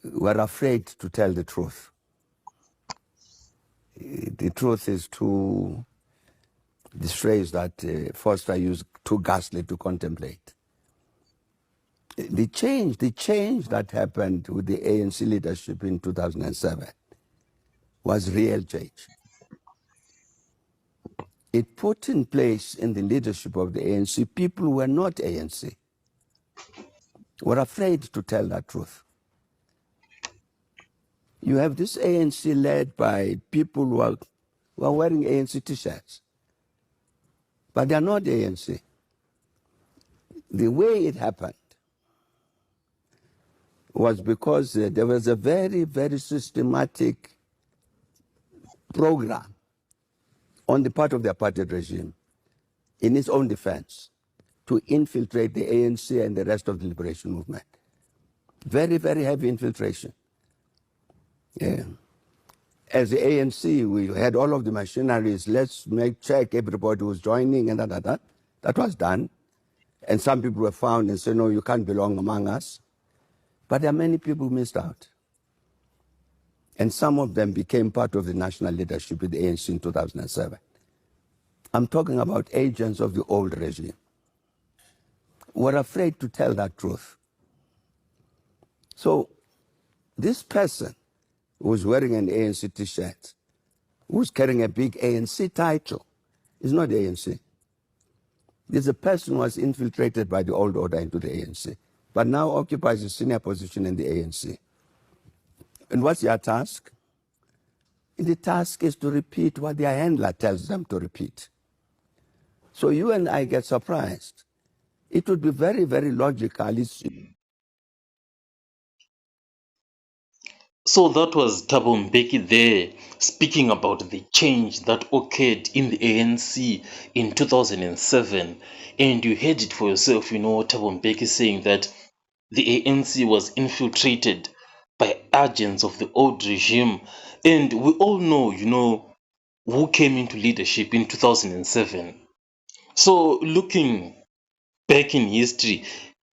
were afraid to tell the truth. The truth is too, this phrase that Foster used, too ghastly to contemplate. The change that happened with the ANC leadership in 2007 was real change. It put in place in the leadership of the ANC people who were not ANC, were afraid to tell that truth. You have this ANC led by people who are wearing ANC t-shirts, but they are not ANC. The way it happened was because there was a very, very systematic program on the part of the apartheid regime in its own defense to infiltrate the ANC and the rest of the liberation movement. Very, very heavy infiltration. Yeah. As the ANC, we had all of the machineries. Let's check everybody who's joining and that. That was done. And some people were found and said, no, you can't belong among us. But there are many people who missed out. And some of them became part of the national leadership with the ANC in 2007. I'm talking about agents of the old regime. Were afraid to tell that truth. So this person who was wearing an ANC t-shirt, who was carrying a big ANC title, is not the ANC. This is a person who was infiltrated by the old order into the ANC, but now occupies a senior position in the ANC. And what's your task? The task is to repeat what their handler tells them to repeat. So you and I get surprised. It would be very, very logical. So that was Thabo Mbeki there speaking about the change that occurred in the ANC in 2007. And you heard it for yourself, Thabo Mbeki saying that the ANC was infiltrated by agents of the old regime. And we all know, who came into leadership in 2007. So looking back in history,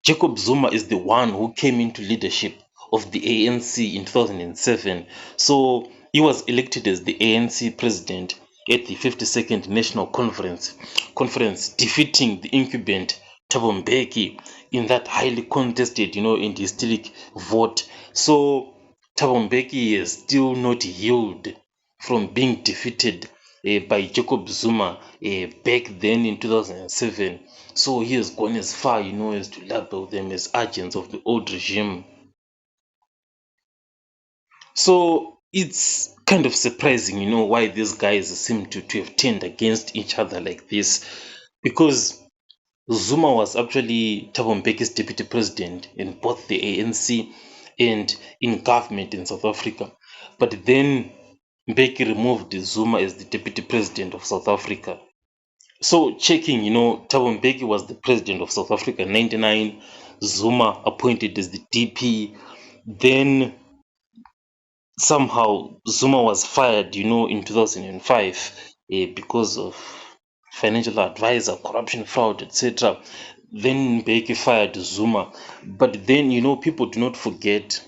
Jacob Zuma is the one who came into leadership of the ANC in 2007. So he was elected as the ANC president at the 52nd National Conference, defeating the incumbent Thabo Mbeki in that highly contested, and historic vote. So Thabo Mbeki has still not healed from being defeated by Jacob Zuma back then in 2007. So he has gone as far, as to label them as agents of the old regime. So it's kind of surprising, why these guys seem to have turned against each other like this. Because Zuma was actually Thabo Mbeki's deputy president in both the ANC and in government in South Africa. But then Mbeki removed Zuma as the deputy president of South Africa. So checking, Thabo Mbeki was the president of South Africa in 1999. Zuma appointed as the DP. Then somehow Zuma was fired, in 2005 because of financial advisor, corruption, fraud, etc. Then Mbeki fired Zuma. But then, people do not forget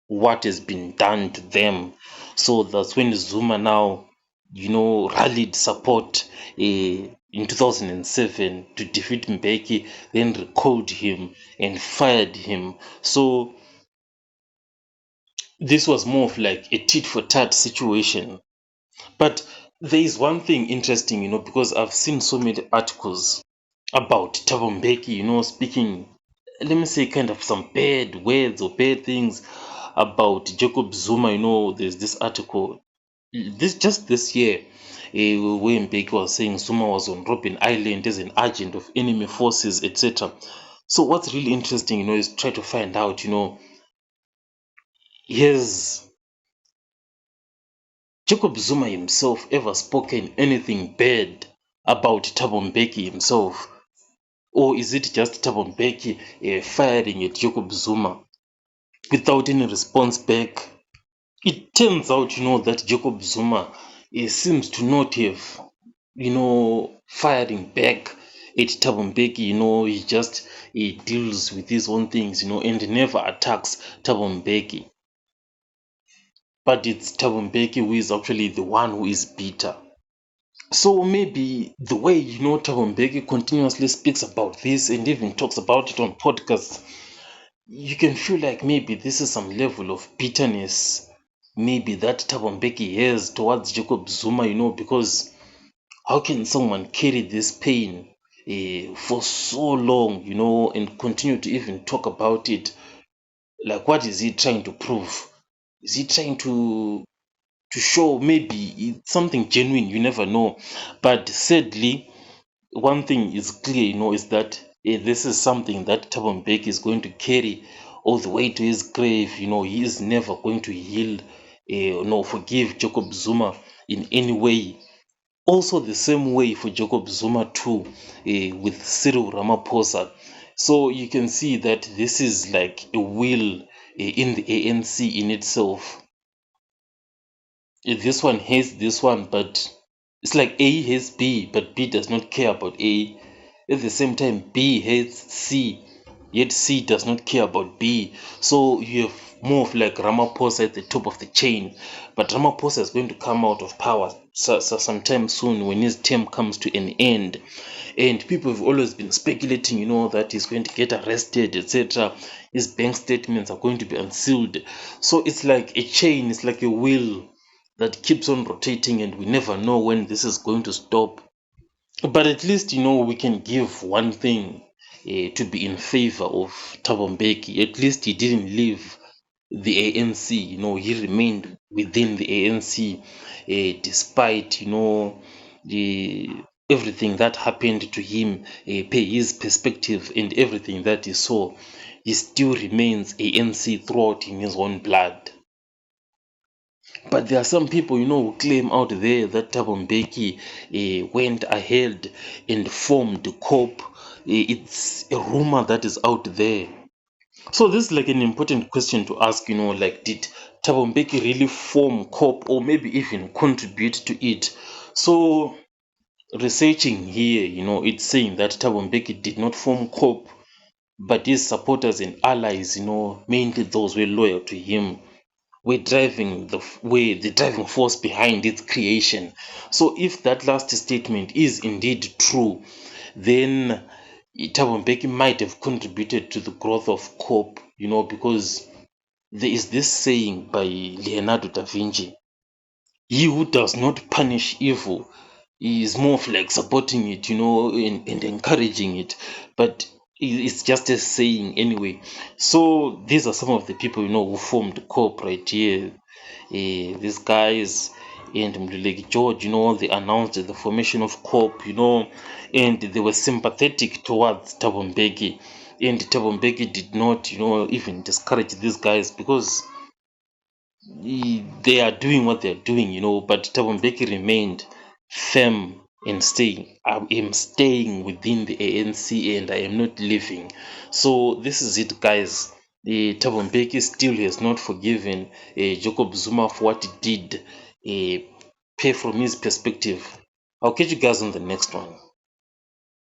what has been done to them. So that's when Zuma now, rallied support in 2007 to defeat Mbeki, then recalled him and fired him. So this was more of like a tit for tat situation. But there is one thing interesting, because I've seen so many articles about Thabo Mbeki, speaking, let me say, kind of some bad words or bad things about Jacob Zuma. There's this article this year where Mbeki was saying Zuma was on Robben Island as an agent of enemy forces, etc. So what's really interesting, is try to find out, has Jacob Zuma himself ever spoken anything bad about Thabo Mbeki himself? Or is it just Thabo Mbeki firing at Jacob Zuma without any response back? It turns out, that Jacob Zuma seems to not have, firing back at Thabo Mbeki. He just deals with his own things, and never attacks Thabo Mbeki. but it's Thabo Mbeki who is actually the one who is bitter. So maybe the way Thabo Mbeki continuously speaks about this and even talks about it on podcasts, you can feel like maybe this is some level of bitterness, maybe that Thabo Mbeki has towards Jacob Zuma, because how can someone carry this pain for so long, and continue to even talk about it? Like, what is he trying to prove? Is he trying to show maybe it's something genuine? You never know. But sadly, one thing is clear, is that this is something that Thabo Mbeki is going to carry all the way to his grave. He is never going to heal, no, forgive Jacob Zuma in any way. Also, the same way for Jacob Zuma too, with Cyril Ramaphosa. So you can see that this is like a will in the ANC in itself. This one hates this one, but it's like A hates B, but B does not care about A. At the same time, B hates C, yet C does not care about B. So you have more of like Ramaphosa at the top of the chain. But Ramaphosa is going to come out of power sometime soon when his term comes to an end. And people have always been speculating, that he's going to get arrested, etc. His bank statements are going to be unsealed. So it's like a chain, it's like a wheel that keeps on rotating, and we never know when this is going to stop. But at least, we can give one thing to be in favor of Thabo Mbeki. At least he didn't leave the ANC. He remained within the ANC despite, the everything that happened to him, his perspective and everything that he saw. He still remains ANC throughout in his own blood. But there are some people, who claim out there that Thabo Mbeki went ahead and formed the COP. It's a rumor that is out there. So this is like an important question to ask, like, did Thabo Mbeki really form COP or maybe even contribute to it? So researching here, it's saying that Thabo Mbeki did not form COP, but his supporters and allies, mainly those who were loyal to him, were driving the driving force behind its creation. So if that last statement is indeed true, then Thabo Mbeki might have contributed to the growth of COPE, because there is this saying by Leonardo da Vinci: he who does not punish evil is more of like supporting it, and encouraging it. But it's just a saying anyway. So these are some of the people, who formed COP right here. These guys and Mluleki George, they announced the formation of COP, and they were sympathetic towards Thabo Mbeki. And Thabo Mbeki did not, even discourage these guys, because they are doing what they're doing, but Thabo Mbeki remained firm in staying. I am staying within the ANC and I am not leaving. So this is it, guys. Thabo Mbeki still has not forgiven Jacob Zuma for what he did, pay from his perspective. I'll catch you guys on the next one.